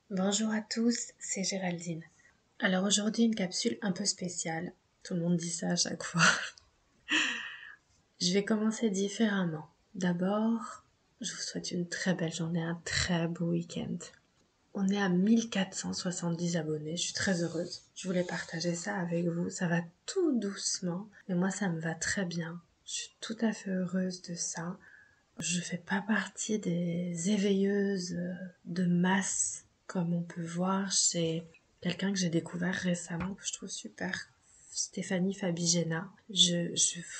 Bonjour à tous, c'est Géraldine. Alors aujourd'hui une capsule un peu spéciale, tout le monde dit ça à chaque fois. Je vais commencer différemment. D'abord, je vous souhaite une très belle journée, un très beau week-end. On est à 1470 abonnés, je suis très heureuse. Je voulais partager ça avec vous, ça va tout doucement, mais moi ça me va très bien. Je suis tout à fait heureuse de ça. Je fais pas partie des éveilleuses de masse comme on peut voir chez quelqu'un que j'ai découvert récemment que je trouve super, Stéphanie Fabigena. Je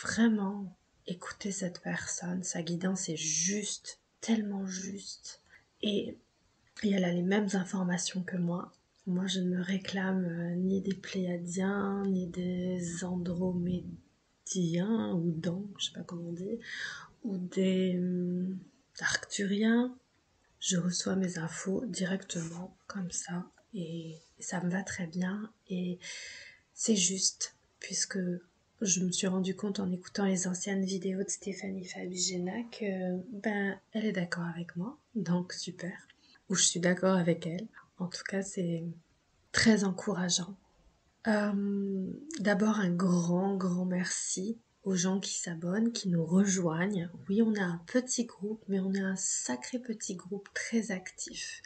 vraiment écouter cette personne, sa guidance est juste, tellement juste. Et elle a les mêmes informations que moi. Moi, je ne me réclame ni des Pléiadiens, ni des Andromédiens, ou dents, je sais pas comment on dit, ou des arcturiens. Je reçois mes infos directement, comme ça, et ça me va très bien, et c'est juste, puisque je me suis rendu compte en écoutant les anciennes vidéos de Stéphanie Fabigena que, elle est d'accord avec moi, donc super, ou je suis d'accord avec elle. En tout cas, c'est très encourageant. D'abord, un grand merci aux gens qui s'abonnent, qui nous rejoignent. Oui, on a un petit groupe, mais on est un sacré petit groupe très actif.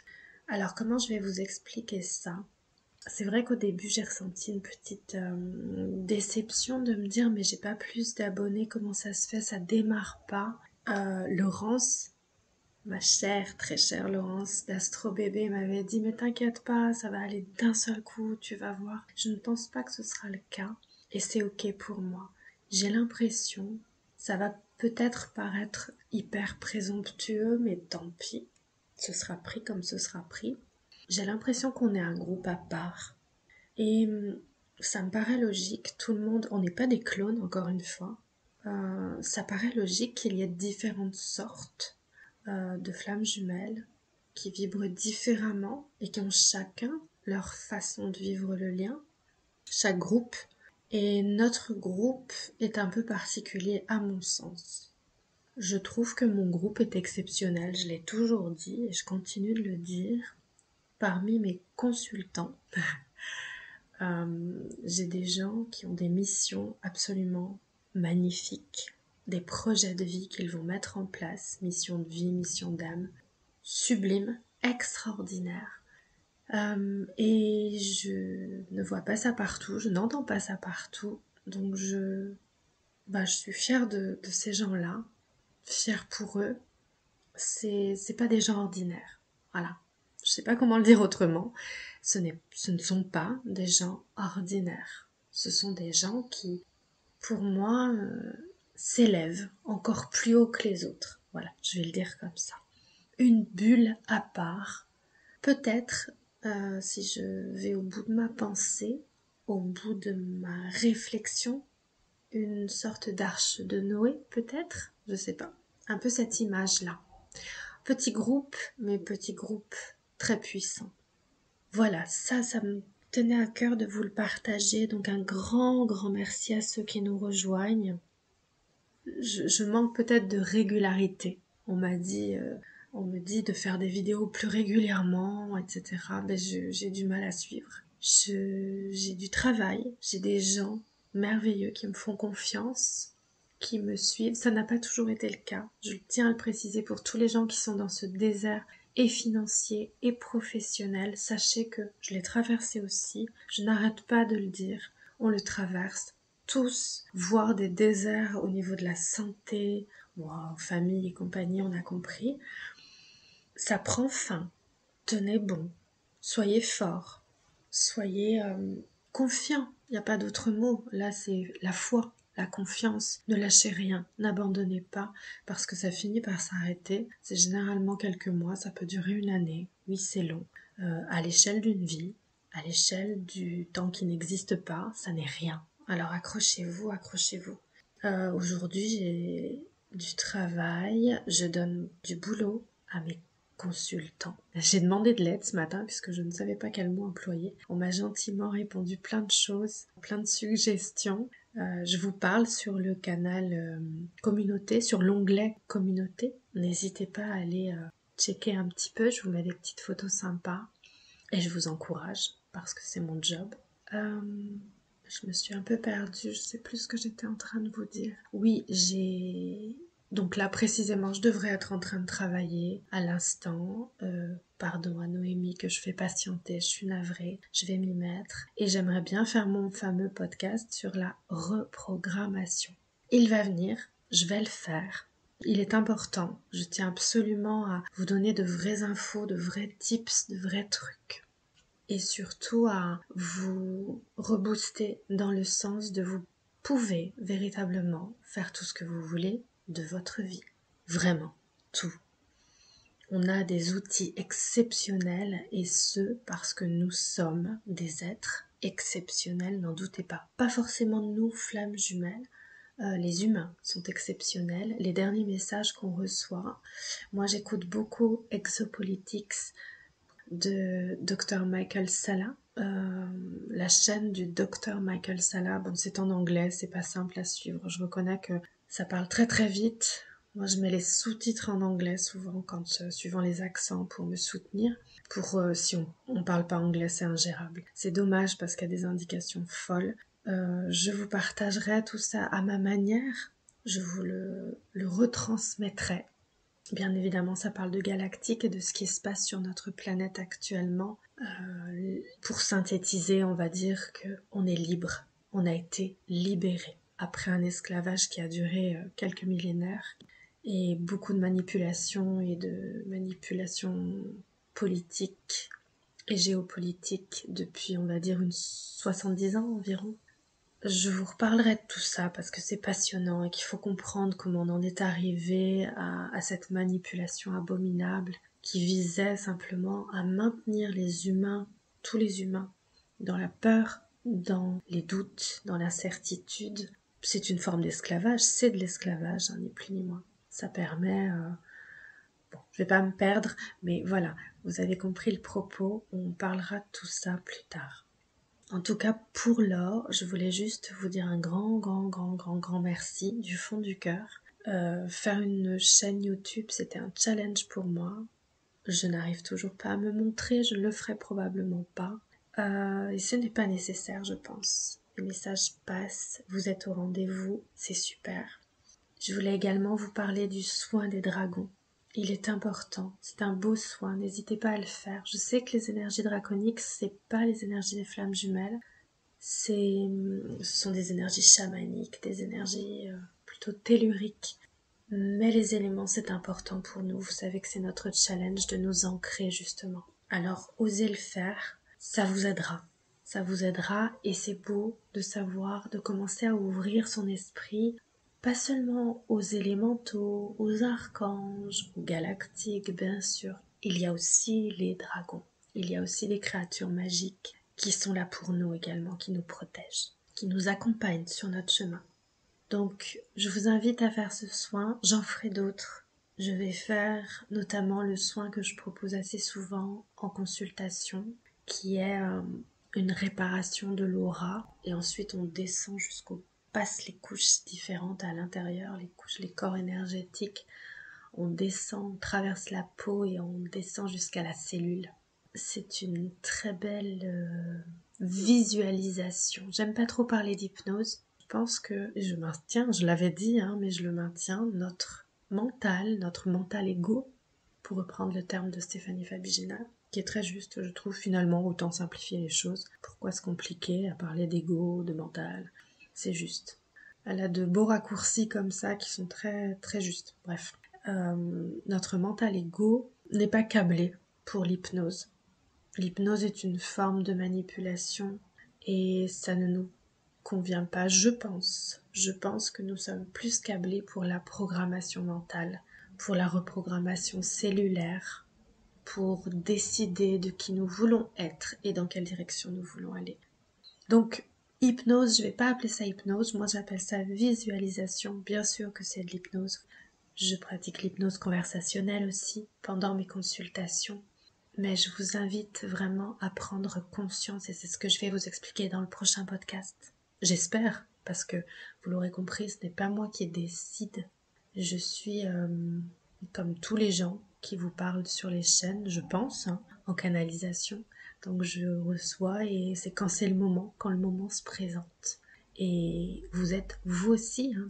Alors, comment je vais vous expliquer ça? C'est vrai qu'au début, j'ai ressenti une petite déception de me dire, mais j'ai pas plus d'abonnés, comment ça se fait? Ça démarre pas. Laurence, ma chère, très chère Laurence d'Astro Bébé m'avait dit « Mais t'inquiète pas, ça va aller d'un seul coup, tu vas voir. » Je ne pense pas que ce sera le cas et c'est ok pour moi. J'ai l'impression, ça va peut-être paraître hyper présomptueux, mais tant pis. Ce sera pris comme ce sera pris. J'ai l'impression qu'on est un groupe à part. Et ça me paraît logique, tout le monde, on n'est pas des clones encore une fois. Ça paraît logique qu'il y ait différentes sortes de flammes jumelles qui vibrent différemment et qui ont chacun leur façon de vivre le lien, chaque groupe. Et notre groupe est un peu particulier à mon sens. Je trouve que mon groupe est exceptionnel, je l'ai toujours dit et je continue de le dire. Parmi mes consultants, j'ai des gens qui ont des missions absolument magnifiques, des projets de vie qu'ils vont mettre en place, mission de vie, mission d'âme, sublime, extraordinaire. Et je ne vois pas ça partout, je n'entends pas ça partout, donc je suis fière de ces gens-là, fière pour eux. C'est pas des gens ordinaires, voilà. Je sais pas comment le dire autrement. Ce ne sont pas des gens ordinaires. Ce sont des gens qui, pour moi, s'élèvent encore plus haut que les autres. Voilà, je vais le dire comme ça. Une bulle à part. Peut-être, si je vais au bout de ma pensée, au bout de ma réflexion, une sorte d'arche de Noé, peut-être, je sais pas. Un peu cette image-là. Petit groupe, mais petit groupe très puissant. Voilà, ça me tenait à cœur de vous le partager. Donc un grand merci à ceux qui nous rejoignent. Je manque peut-être de régularité. On me dit de faire des vidéos plus régulièrement, etc. Mais j'ai du mal à suivre. J'ai du travail, j'ai des gens merveilleux qui me font confiance, qui me suivent. Ça n'a pas toujours été le cas. Je tiens à le préciser pour tous les gens qui sont dans ce désert et financier et professionnel. Sachez que je l'ai traversé aussi. Je n'arrête pas de le dire. On le traverse tous, voire des déserts au niveau de la santé, famille et compagnie, on a compris. Ça prend fin. Tenez bon. Soyez forts. Soyez confiants. Il n'y a pas d'autre mot. Là, c'est la foi, la confiance. Ne lâchez rien. N'abandonnez pas parce que ça finit par s'arrêter. C'est généralement quelques mois. Ça peut durer une année. Oui, c'est long. À l'échelle d'une vie, à l'échelle du temps qui n'existe pas, ça n'est rien. Alors accrochez-vous, accrochez-vous. Aujourd'hui, j'ai du travail. Je donne du boulot à mes consultant. J'ai demandé de l'aide ce matin puisque je ne savais pas quel mot employer. On m'a gentiment répondu plein de choses, plein de suggestions. Je vous parle sur le canal communauté, sur l'onglet communauté. N'hésitez pas à aller checker un petit peu, je vous mets des petites photos sympas. et je vous encourage parce que c'est mon job. Je me suis un peu perdue, je sais plus ce que j'étais en train de vous dire. Oui, donc là précisément, je devrais être en train de travailler à l'instant. Pardon à Noémie que je fais patienter, je suis navrée, je vais m'y mettre. Et j'aimerais bien faire mon fameux podcast sur la reprogrammation. Il va venir, je vais le faire. Il est important, je tiens absolument à vous donner de vraies infos, de vrais tips, de vrais trucs. Et surtout à vous rebooster dans le sens de vous pouvez véritablement faire tout ce que vous voulez de votre vie. Vraiment, tout. On a des outils exceptionnels et ce parce que nous sommes des êtres exceptionnels, n'en doutez pas. Pas forcément nous, flammes jumelles. Les humains sont exceptionnels. Les derniers messages qu'on reçoit, moi j'écoute beaucoup Exopolitics de Dr Michael Salla. La chaîne du Dr Michael Salla, bon c'est en anglais, c'est pas simple à suivre. Je reconnais que ça parle très très vite. Moi je mets les sous-titres en anglais souvent suivant les accents pour me soutenir. Si on parle pas anglais, c'est ingérable. C'est dommage parce qu'il y a des indications folles. Je vous partagerai tout ça à ma manière. Je vous le retransmettrai. Bien évidemment, ça parle de galactique et de ce qui se passe sur notre planète actuellement. Pour synthétiser, on va dire qu'on est libre. On a été libéré après un esclavage qui a duré quelques millénaires et beaucoup de manipulations et de manipulations politiques et géopolitiques depuis, on va dire, 70 ans environ. Je vous reparlerai de tout ça parce que c'est passionnant et qu'il faut comprendre comment on en est arrivé à cette manipulation abominable qui visait simplement à maintenir les humains, tous les humains, dans la peur, dans les doutes, dans l'incertitude. C'est une forme d'esclavage, c'est de l'esclavage, ni plus ni moins. Ça permet... Bon, je vais pas me perdre, mais voilà, vous avez compris le propos, on parlera de tout ça plus tard. En tout cas, pour l'or, je voulais juste vous dire un grand merci du fond du cœur. Faire une chaîne YouTube, c'était un challenge pour moi. Je n'arrive toujours pas à me montrer, je ne le ferai probablement pas. Et ce n'est pas nécessaire, je pense. Les messages passent, vous êtes au rendez-vous, c'est super. Je voulais également vous parler du soin des dragons. Il est important, c'est un beau soin, n'hésitez pas à le faire. Je sais que les énergies draconiques, c'est pas les énergies des flammes jumelles, ce sont des énergies chamaniques, des énergies plutôt telluriques. Mais les éléments, c'est important pour nous. Vous savez que c'est notre challenge de nous ancrer justement. Alors, osez le faire, ça vous aidera. Ça vous aidera et c'est beau de savoir, de commencer à ouvrir son esprit pas seulement aux élémentaux, aux archanges, aux galactiques, bien sûr. Il y a aussi les dragons. Il y a aussi les créatures magiques qui sont là pour nous également, qui nous protègent, qui nous accompagnent sur notre chemin. Donc, je vous invite à faire ce soin. J'en ferai d'autres. Je vais faire notamment le soin que je propose assez souvent en consultation, qui est une réparation de l'aura. Et ensuite, on descend passe les couches différentes à l'intérieur, les corps énergétiques. On descend, on traverse la peau et on descend jusqu'à la cellule. C'est une très belle visualisation. J'aime pas trop parler d'hypnose. Je pense que je maintiens, je l'avais dit, mais je le maintiens, notre mental ego, pour reprendre le terme de Stéphanie Fabigina, qui est très juste, je trouve finalement, autant simplifier les choses. Pourquoi se compliquer à parler d'ego, de mental? C'est juste. Elle a de beaux raccourcis comme ça qui sont très très justes. Bref, notre mental ego n'est pas câblé pour l'hypnose. L'hypnose est une forme de manipulation et ça ne nous convient pas, je pense. Je pense que nous sommes plus câblés pour la programmation mentale, pour la reprogrammation cellulaire, pour décider de qui nous voulons être et dans quelle direction nous voulons aller. Donc, hypnose, je ne vais pas appeler ça hypnose, moi j'appelle ça visualisation. Bien sûr que c'est de l'hypnose. Je pratique l'hypnose conversationnelle aussi pendant mes consultations. Mais je vous invite vraiment à prendre conscience et c'est ce que je vais vous expliquer dans le prochain podcast. J'espère, parce que vous l'aurez compris, ce n'est pas moi qui décide. Je suis comme tous les gens, qui vous parle sur les chaînes, je pense, hein, en canalisation. Donc je reçois et c'est quand c'est le moment, quand le moment se présente. Et vous êtes vous aussi hein,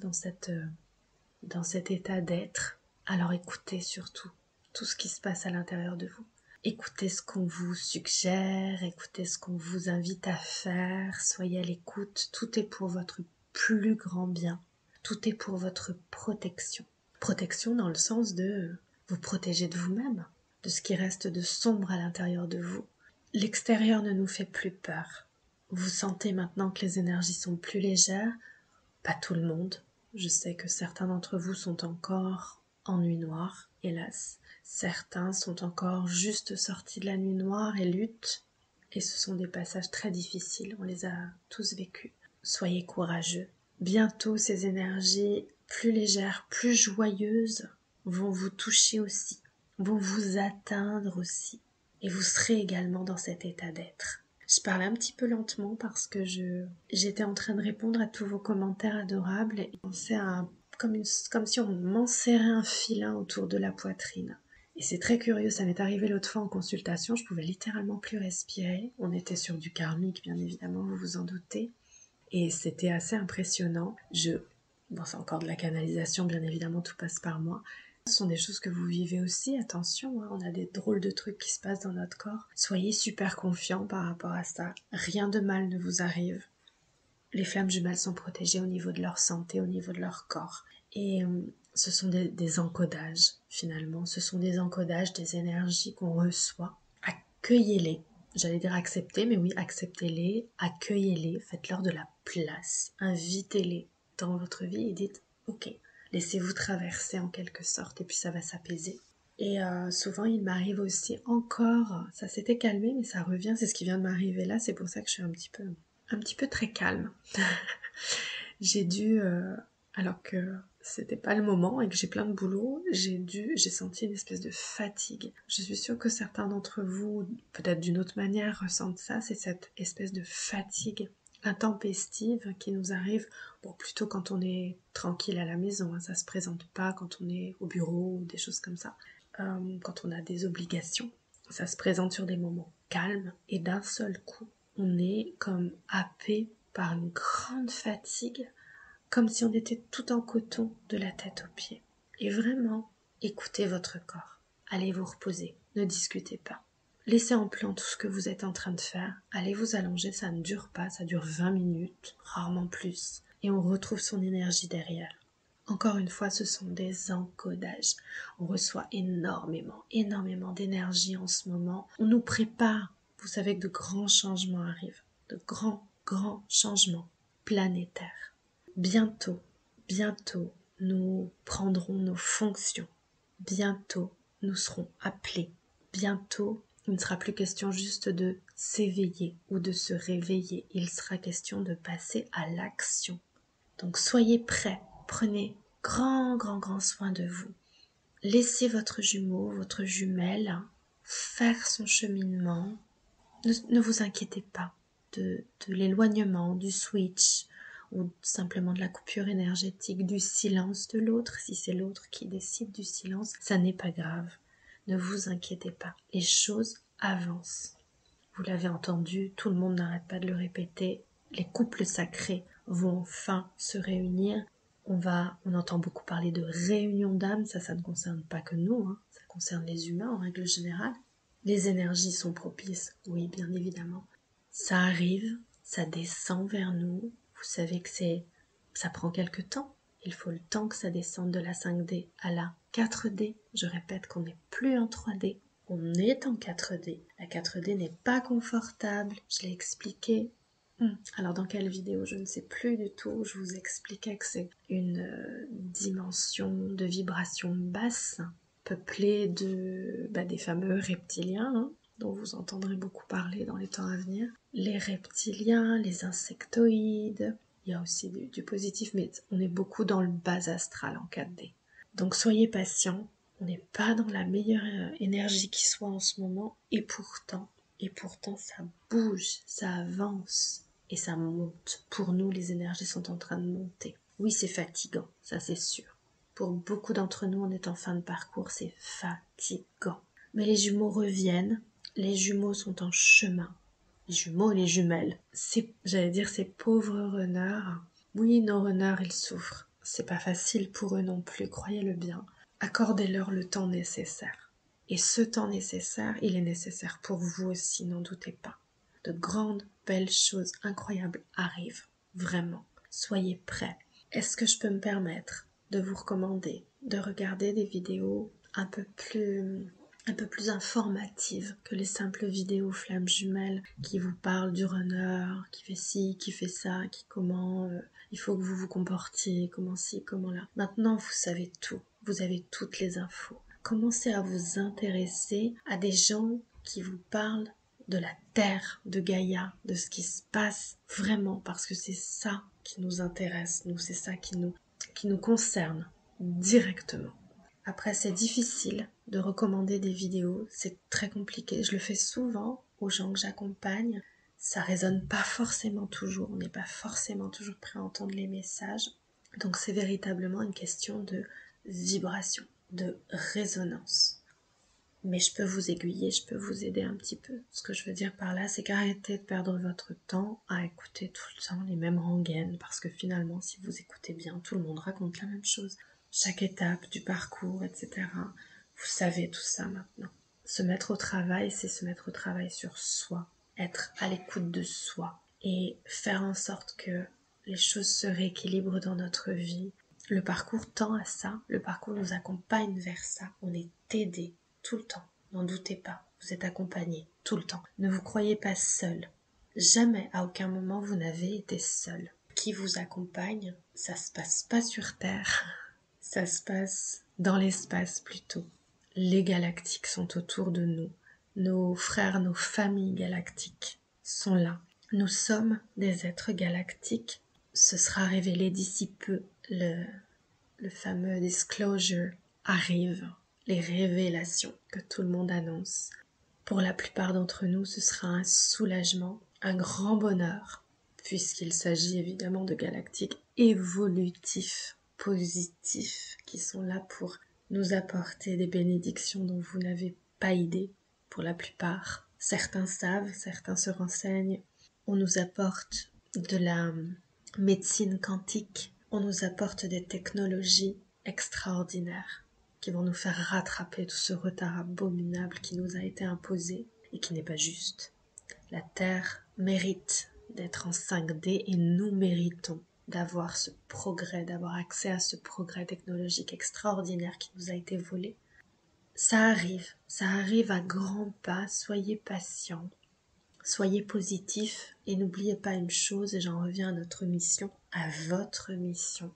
dans cet état d'être. Alors écoutez surtout tout ce qui se passe à l'intérieur de vous. Écoutez ce qu'on vous suggère, écoutez ce qu'on vous invite à faire, soyez à l'écoute, tout est pour votre plus grand bien, tout est pour votre protection. Protection dans le sens de vous protéger de vous-même, de ce qui reste de sombre à l'intérieur de vous. L'extérieur ne nous fait plus peur. Vous sentez maintenant que les énergies sont plus légères, pas tout le monde. Je sais que certains d'entre vous sont encore en nuit noire, hélas. Certains sont encore juste sortis de la nuit noire et luttent. Et ce sont des passages très difficiles, on les a tous vécus. Soyez courageux. Bientôt ces énergies plus légères, plus joyeuses vont vous toucher aussi, vont vous atteindre aussi. Et vous serez également dans cet état d'être. Je parlais un petit peu lentement parce que j'étais en train de répondre à tous vos commentaires adorables et pensais à comme si on m'enserrait un filin autour de la poitrine. Et c'est très curieux, ça m'est arrivé l'autre fois en consultation, je pouvais littéralement plus respirer. On était sur du karmique, bien évidemment, vous vous en doutez. Et c'était assez impressionnant. Bon, c'est encore de la canalisation, bien évidemment, tout passe par moi. Ce sont des choses que vous vivez aussi, attention, hein, on a des drôles de trucs qui se passent dans notre corps. Soyez super confiants par rapport à ça. Rien de mal ne vous arrive. Les flammes jumelles sont protégées au niveau de leur santé, au niveau de leur corps. Et ce sont des encodages, finalement. Ce sont des encodages, des énergies qu'on reçoit. Accueillez-les. J'allais dire acceptez, mais oui, acceptez-les, accueillez-les, faites-leur de la place. Invitez-les dans votre vie et dites « Ok ». Laissez-vous traverser en quelque sorte et puis ça va s'apaiser. Et souvent il m'arrive aussi encore, ça s'était calmé mais ça revient, c'est ce qui vient de m'arriver là, c'est pour ça que je suis un petit peu très calme. J'ai dû, alors que c'était pas le moment et que j'ai plein de boulot, j'ai senti une espèce de fatigue. Je suis sûre que certains d'entre vous, peut-être d'une autre manière, ressentent ça, c'est cette espèce de fatigue intempestive qui nous arrive, bon, plutôt quand on est tranquille à la maison, hein, ça se présente pas quand on est au bureau ou des choses comme ça, quand on a des obligations, ça se présente sur des moments calmes et d'un seul coup, on est comme happé par une grande fatigue, comme si on était tout en coton de la tête aux pieds. Et vraiment, écoutez votre corps, allez vous reposer, ne discutez pas. Laissez en plan tout ce que vous êtes en train de faire. Allez vous allonger, ça ne dure pas, ça dure 20 minutes, rarement plus. Et on retrouve son énergie derrière. Encore une fois, ce sont des encodages. On reçoit énormément d'énergie en ce moment. On nous prépare. Vous savez que de grands changements arrivent. De grands changements planétaires. Bientôt, nous prendrons nos fonctions. Bientôt, nous serons appelés. Bientôt, il ne sera plus question juste de s'éveiller ou de se réveiller. Il sera question de passer à l'action. Donc soyez prêts. Prenez grand soin de vous. Laissez votre jumeau, votre jumelle faire son cheminement. Ne vous inquiétez pas de l'éloignement, du switch ou simplement de la coupure énergétique, du silence de l'autre. Si c'est l'autre qui décide du silence, ça n'est pas grave. Ne vous inquiétez pas, les choses avancent. Vous l'avez entendu, tout le monde n'arrête pas de le répéter, les couples sacrés vont enfin se réunir. On entend beaucoup parler de réunion d'âme, ça ne concerne pas que nous, hein, ça concerne les humains en règle générale. Les énergies sont propices, oui, bien évidemment. Ça arrive, ça descend vers nous, vous savez que ça prend quelque temps. Il faut le temps que ça descende de la 5D à la 4D. Je répète qu'on n'est plus en 3D, on est en 4D. La 4D n'est pas confortable, je l'ai expliqué. Alors dans quelle vidéo, je ne sais plus du tout, je vous expliquais que c'est une dimension de vibration basse, peuplée des fameux reptiliens, hein, dont vous entendrez beaucoup parler dans les temps à venir. Les reptiliens, les insectoïdes, il y a aussi du positif, mais on est beaucoup dans le bas astral en 4D. Donc soyez patients, on n'est pas dans la meilleure énergie qui soit en ce moment, et pourtant ça bouge, ça avance, et ça monte. Pour nous, les énergies sont en train de monter. Oui, c'est fatigant, ça c'est sûr. Pour beaucoup d'entre nous, on est en fin de parcours, c'est fatigant. Mais les jumeaux reviennent, les jumeaux sont en chemin. Les jumeaux et les jumelles. J'allais dire ces pauvres runners. Oui, nos runners, ils souffrent. C'est pas facile pour eux non plus, croyez-le bien. Accordez-leur le temps nécessaire. Et ce temps nécessaire, il est nécessaire pour vous aussi, n'en doutez pas. De grandes, belles choses incroyables arrivent, vraiment. Soyez prêts. Est-ce que je peux me permettre de vous recommander de regarder des vidéos un peu plus informatives que les simples vidéos flammes jumelles qui vous parlent du runner, qui fait ci, qui fait ça, qui comment il faut que vous vous comportiez, comment ci, comment là. Maintenant, vous savez tout. Vous avez toutes les infos. Commencez à vous intéresser à des gens qui vous parlent de la terre, de Gaïa, de ce qui se passe vraiment, parce que c'est ça qui nous intéresse, nous, c'est ça qui nous concerne directement. Après, c'est difficile de recommander des vidéos, c'est très compliqué. Je le fais souvent aux gens que j'accompagne. Ça résonne pas forcément toujours, on n'est pas forcément toujours prêt à entendre les messages. Donc c'est véritablement une question de vibration, de résonance. Mais je peux vous aiguiller, je peux vous aider un petit peu. Ce que je veux dire par là, c'est qu'arrêtez de perdre votre temps à écouter tout le temps les mêmes rengaines, parce que finalement, si vous écoutez bien, tout le monde raconte la même chose. Chaque étape du parcours, etc. Vous savez tout ça maintenant. Se mettre au travail, c'est se mettre au travail sur soi, être à l'écoute de soi et faire en sorte que les choses se rééquilibrent dans notre vie. Le parcours tend à ça, le parcours nous accompagne vers ça, on est aidé tout le temps, n'en doutez pas, vous êtes accompagné tout le temps. Ne vous croyez pas seul, jamais à aucun moment vous n'avez été seul. Qui vous accompagne, ça se passe pas sur Terre, ça se passe dans l'espace plutôt. Les galactiques sont autour de nous, nos frères, nos familles galactiques sont là. Nous sommes des êtres galactiques, ce sera révélé d'ici peu, le fameux disclosure arrive. Les révélations que tout le monde annonce. Pour la plupart d'entre nous, ce sera un soulagement, un grand bonheur, puisqu'il s'agit évidemment de galactiques évolutifs, positifs, qui sont là pour nous apporter des bénédictions dont vous n'avez pas idée, pour la plupart. Certains savent, certains se renseignent. On nous apporte de la médecine quantique, on nous apporte des technologies extraordinaires qui vont nous faire rattraper tout ce retard abominable qui nous a été imposé et qui n'est pas juste. La Terre mérite d'être en 5D et nous méritons d'avoir ce progrès, d'avoir accès à ce progrès technologique extraordinaire qui nous a été volé. Ça arrive à grands pas, soyez patients, soyez positifs et n'oubliez pas une chose, et j'en reviens à notre mission, à votre mission.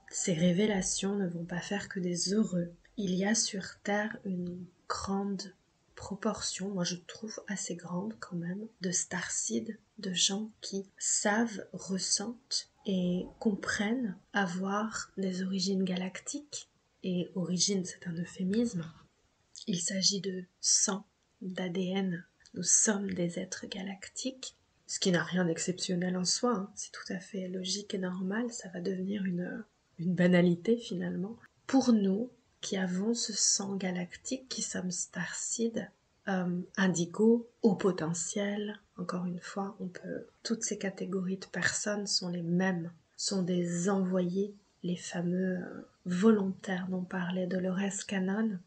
Ces révélations ne vont pas faire que des heureux. Il y a sur Terre une grande proportion, moi je trouve assez grande quand même, de starseeds, de gens qui savent, ressentent et comprennent avoir des origines galactiques. Et origine, c'est un euphémisme. Il s'agit de sang, d'ADN. Nous sommes des êtres galactiques, ce qui n'a rien d'exceptionnel en soi, hein. C'est tout à fait logique et normal, ça va devenir une banalité finalement. Pour nous, qui avons ce sang galactique, qui sommes starseed, indigo, haut potentiel, encore une fois, toutes ces catégories de personnes sont les mêmes, sont des envoyés, les fameux volontaires dont parlait Dolores Cannon.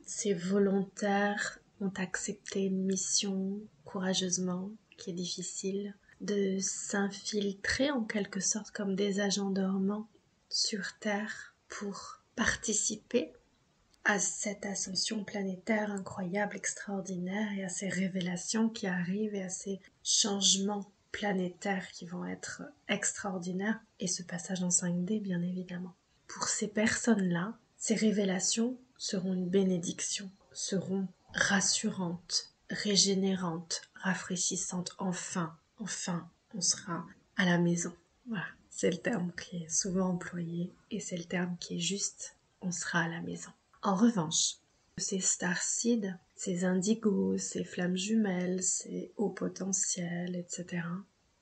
Ces volontaires ont accepté une mission courageusement, qui est difficile, de s'infiltrer en quelque sorte comme des agents dormants sur Terre pour participer à cette ascension planétaire incroyable, extraordinaire, et à ces révélations qui arrivent et à ces changements planétaires qui vont être extraordinaires, et ce passage en 5D bien évidemment. Pour ces personnes-là, ces révélations seront une bénédiction, seront rassurantes, régénérantes, rafraîchissantes. Enfin, on sera à la maison. Voilà, c'est le terme qui est souvent employé et c'est le terme qui est juste, on sera à la maison. En revanche, ces starseeds, ces indigos, ces flammes jumelles, ces hauts potentiels, etc.,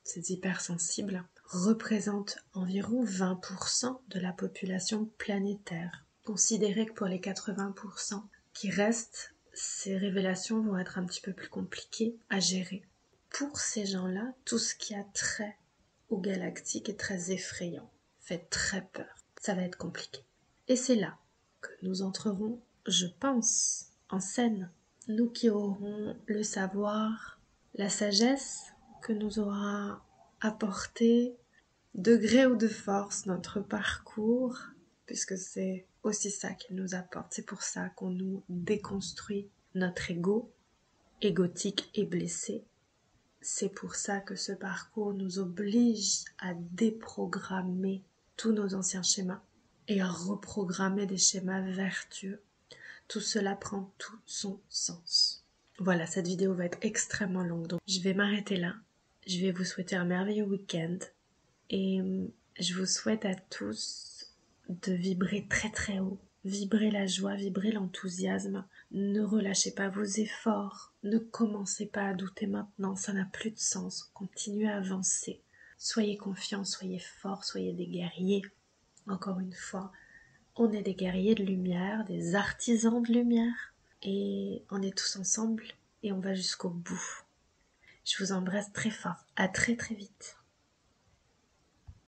ces hypersensibles, représentent environ 20% de la population planétaire. considérez que pour les 80% qui restent, ces révélations vont être un petit peu plus compliquées à gérer. Pour ces gens-là, tout ce qui a trait au galactique est très effrayant, fait très peur. Ça va être compliqué. Et c'est là que nous entrerons, je pense, en scène. Nous qui aurons le savoir, la sagesse que nous aura apporté de gré ou de force notre parcours, puisque c'est aussi ça qu'il nous apporte. C'est pour ça qu'on nous déconstruit notre ego, égotique et blessé. C'est pour ça que ce parcours nous oblige à déprogrammer tous nos anciens schémas et à reprogrammer des schémas vertueux. Tout cela prend tout son sens. Voilà, cette vidéo va être extrêmement longue, donc je vais m'arrêter là. Je vais vous souhaiter un merveilleux week-end et je vous souhaite à tous de vibrer très très haut. Vibrez la joie, vibrez l'enthousiasme. Ne relâchez pas vos efforts. Ne commencez pas à douter maintenant, ça n'a plus de sens. Continuez à avancer. Soyez confiants, soyez forts, soyez des guerriers. Encore une fois, on est des guerriers de lumière, des artisans de lumière. Et on est tous ensemble et on va jusqu'au bout. Je vous embrasse très fort. À très très vite.